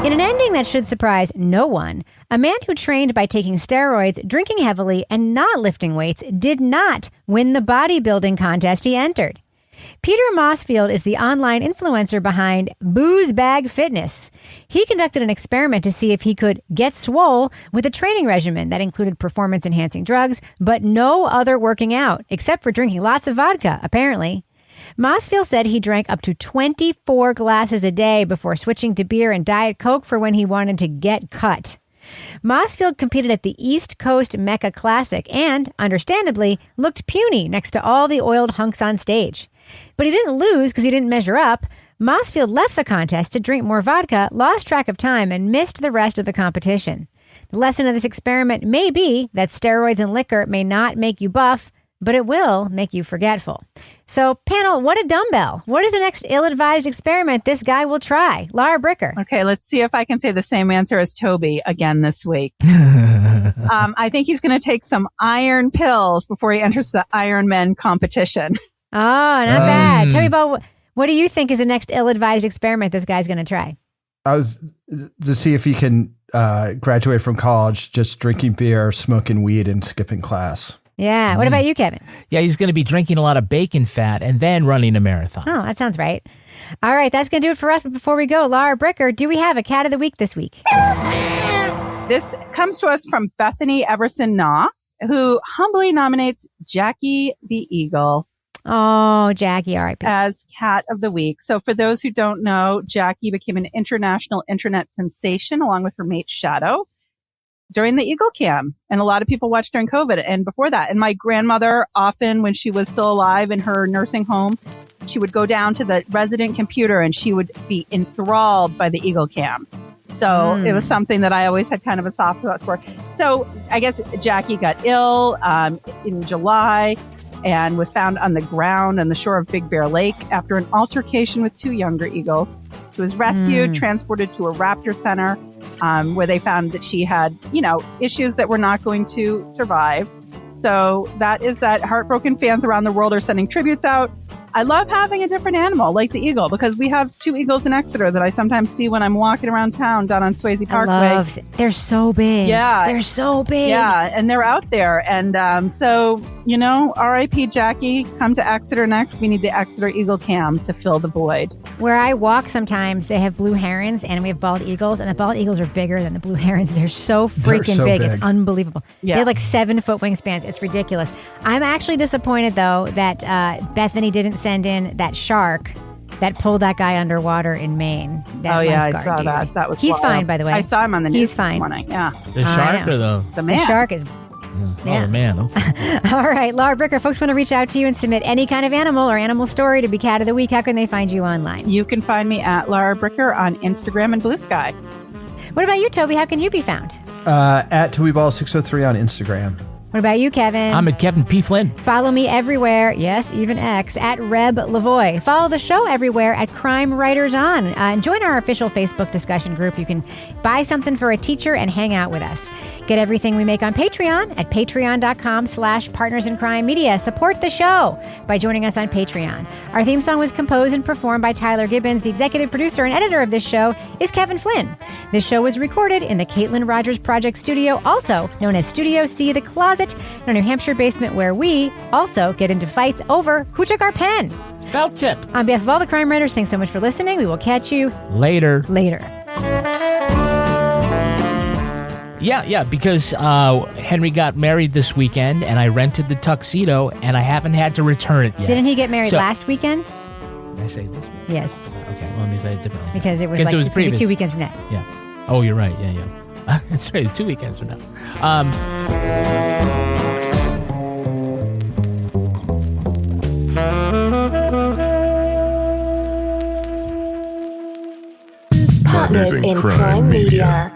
In an ending that should surprise no one, a man who trained by taking steroids, drinking heavily, and not lifting weights did not win the bodybuilding contest he entered. Peter Mossfield is the online influencer behind Booze Bag Fitness. He conducted an experiment to see if he could get swole with a training regimen that included performance-enhancing drugs, but no other working out, except for drinking lots of vodka, apparently. Mossfield said he drank up to 24 glasses a day before switching to beer and Diet Coke for when he wanted to get cut. Mossfield competed at the East Coast Mecca Classic and, understandably, looked puny next to all the oiled hunks on stage. But he didn't lose because he didn't measure up. Mossfield left the contest to drink more vodka, lost track of time, and missed the rest of the competition. The lesson of this experiment may be that steroids and liquor may not make you buff, but it will make you forgetful. So, panel, what a dumbbell. What is the next ill-advised experiment this guy will try? Laura Bricker. Okay, let's see if I can say the same answer as Toby again this week. I think he's going to take some iron pills before he enters the Ironman competition. Oh, not bad. Tell me about, what do you think is the next ill-advised experiment this guy's going to try? I was to see if he can graduate from college just drinking beer, smoking weed, and skipping class. Yeah. What about you, Kevin? Yeah, he's going to be drinking a lot of bacon fat and then running a marathon. Oh, that sounds right. All right, that's going to do it for us. But before we go, Laura Bricker, do we have a cat of the week this week? This comes to us from Bethany Everson-Naw, who humbly nominates Jackie the Eagle. Oh, Jackie, R.I.P. as cat of the week. So for those who don't know, Jackie became an international internet sensation along with her mate Shadow during the Eagle Cam. And a lot of people watched during COVID and before that. And my grandmother often, when she was still alive in her nursing home, she would go down to the resident computer and she would be enthralled by the Eagle Cam. So it was something that I always had kind of a soft spot for. So I guess Jackie got ill in July and was found on the ground on the shore of Big Bear Lake after an altercation with 2 younger eagles. She was rescued, transported to a raptor center, where they found that she had, issues that were not going to survive. So that is that. Heartbroken fans around the world are sending tributes out. I love having a different animal like the eagle because we have 2 eagles in Exeter that I sometimes see when I'm walking around town down on Swayze Parkway. They're so big. Yeah. They're so big. Yeah. And they're out there. And so, R.I.P. Jackie, come to Exeter next. We need the Exeter Eagle Cam to fill the void. Where I walk sometimes, they have blue herons and we have bald eagles. And the bald eagles are bigger than the blue herons. They're so freaking big. It's unbelievable. Yeah. They have like 7-foot wingspans. It's ridiculous. I'm actually disappointed, though, that Bethany didn't send in that shark that pulled that guy underwater in Maine. I saw dude. That was He's wild. fine, by the way. I saw him on the news He's fine. this morning. Yeah. The shark or the man? The shark is... Yeah. Oh, man. Okay. All right, Laura Bricker, folks want to reach out to you and submit any kind of animal or animal story to be Cat of the Week. How can they find you online? You can find me at Laura Bricker on Instagram and Blue Sky. What about you, Toby? How can you be found? At TobyBall603 on Instagram. What about you, Kevin? I'm at Kevin P. Flynn. Follow me everywhere, yes, even X, at Reb Lavoie. Follow the show everywhere at Crime Writers On. And join our official Facebook discussion group. You can buy something for a teacher and hang out with us. Get everything we make on Patreon at patreon.com/Partners in Crime Media. Support the show by joining us on Patreon. Our theme song was composed and performed by Tyler Gibbons. The executive producer and editor of this show is Kevin Flynn. This show was recorded in the Caitlin Rogers Project Studio, also known as Studio C, the Closet, in our New Hampshire basement, where we also get into fights over who took our pen. Felt tip. On behalf of all the crime writers, thanks so much for listening. We will catch you later. Yeah, because Henry got married this weekend, and I rented the tuxedo, and I haven't had to return it yet. Didn't he get married last weekend? Did I say this weekend? Yes. Okay, well, let me say it differently. Because it was like, it's going to be 2 weekends from now. Yeah. Oh, you're right. Yeah. That's right. It's 2 weekends from now. Partners in Crime Media.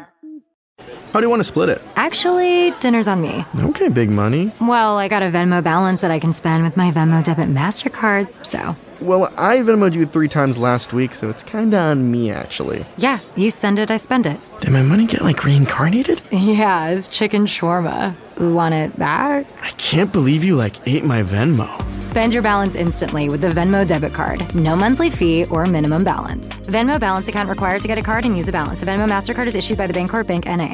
How do you want to split it? Actually, dinner's on me. Okay, big money. Well, I got a Venmo balance that I can spend with my Venmo debit MasterCard, so. Well, I Venmo'd you 3 times last week, so it's kinda on me, actually. Yeah, you send it, I spend it. Did my money get, reincarnated? Yeah, it's chicken shawarma. Want it back? I can't believe you, ate my Venmo. Spend your balance instantly with the Venmo debit card. No monthly fee or minimum balance. Venmo balance account required to get a card and use a balance. The Venmo MasterCard is issued by the Bancorp Bank, N.A.